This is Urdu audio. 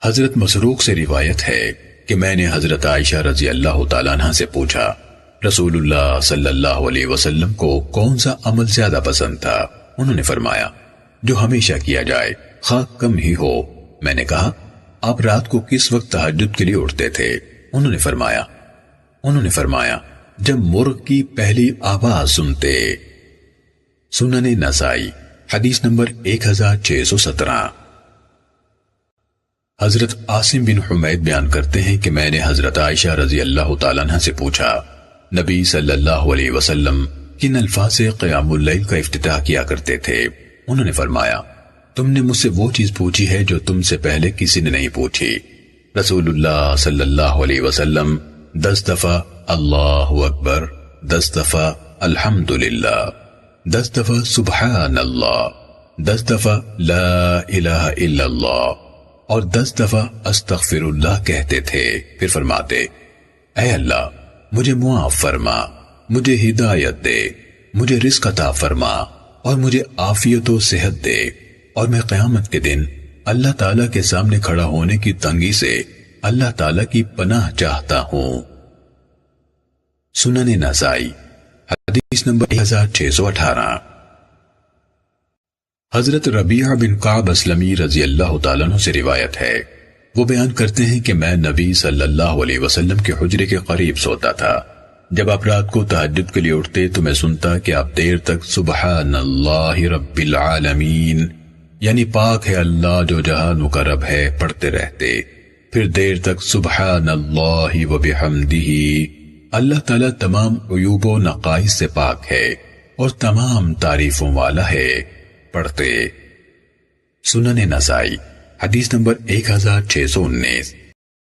حضرت مسروق سے روایت ہے کہ میں نے حضرت عائشہ رضی اللہ تعالیٰ عنہ سے پوچھا، رسول اللہ صلی اللہ علیہ وسلم کو کون سا عمل زیادہ پسند تھا؟ انہوں نے فرمایا، جو ہمیشہ کیا جائے خواہ کم ہی ہو۔ میں نے کہا، آپ رات کو کس وقت تہجد کے لیے اٹھتے تھے؟ انہوں نے فرمایا جب مرغ کی پہلی آواز سنتے۔ سنن نسائی حدیث نمبر 1617۔ حضرت عاصم بن حمید بیان کرتے ہیں کہ میں نے حضرت عائشہ رضی اللہ تعالیٰ عنہ سے پوچھا، نبی صلی اللہ علیہ وسلم کن الفاظ سے قیام اللیل کا افتتاح کیا کرتے تھے؟ انہوں نے فرمایا، تم نے مجھ سے وہ چیز پوچھی ہے جو تم سے پہلے کسی نے نہیں پوچھی۔ رسول اللہ صلی اللہ علیہ وسلم 10 دفعہ اللہ اکبر، 10 دفعہ الحمدللہ، 10 دفعہ سبحان اللہ، 10 دفعہ لا الہ الا اللہ اور 10 دفعہ استغفر اللہ کہتے تھے۔ پھر فرماتے، اے اللہ مجھے معاف فرما، مجھے ہدایت دے، مجھے رزق عطا فرما اور مجھے عافیت و صحت دے، اور میں قیامت کے دن اللہ تعالیٰ کے سامنے کھڑا ہونے کی تنگی سے اللہ تعالیٰ کی پناہ چاہتا ہوں۔ سنن نسائی حدیث نمبر 1618۔ حضرت ربیعہ بن کعب اسلمی رضی اللہ تعالیٰ عنہ سے روایت ہے، وہ بیان کرتے ہیں کہ میں نبی صلی اللہ علیہ وسلم کے حجرے کے قریب سوتا تھا۔ جب آپ رات کو تہجد کے لیے اٹھتے تو میں سنتا کہ آپ دیر تک سبحان اللہ رب العالمین، یعنی پاک ہے اللہ جو جہانوں کا رب ہے، پڑھتے رہتے۔ پھر دیر تک سبحان اللہ و بحمدہ، اللہ تعالیٰ تمام عیوب و نقائص سے پاک ہے اور تمام تعریفوں والا ہے، پڑھتے۔ سنن نسائی حدیث نمبر 1619۔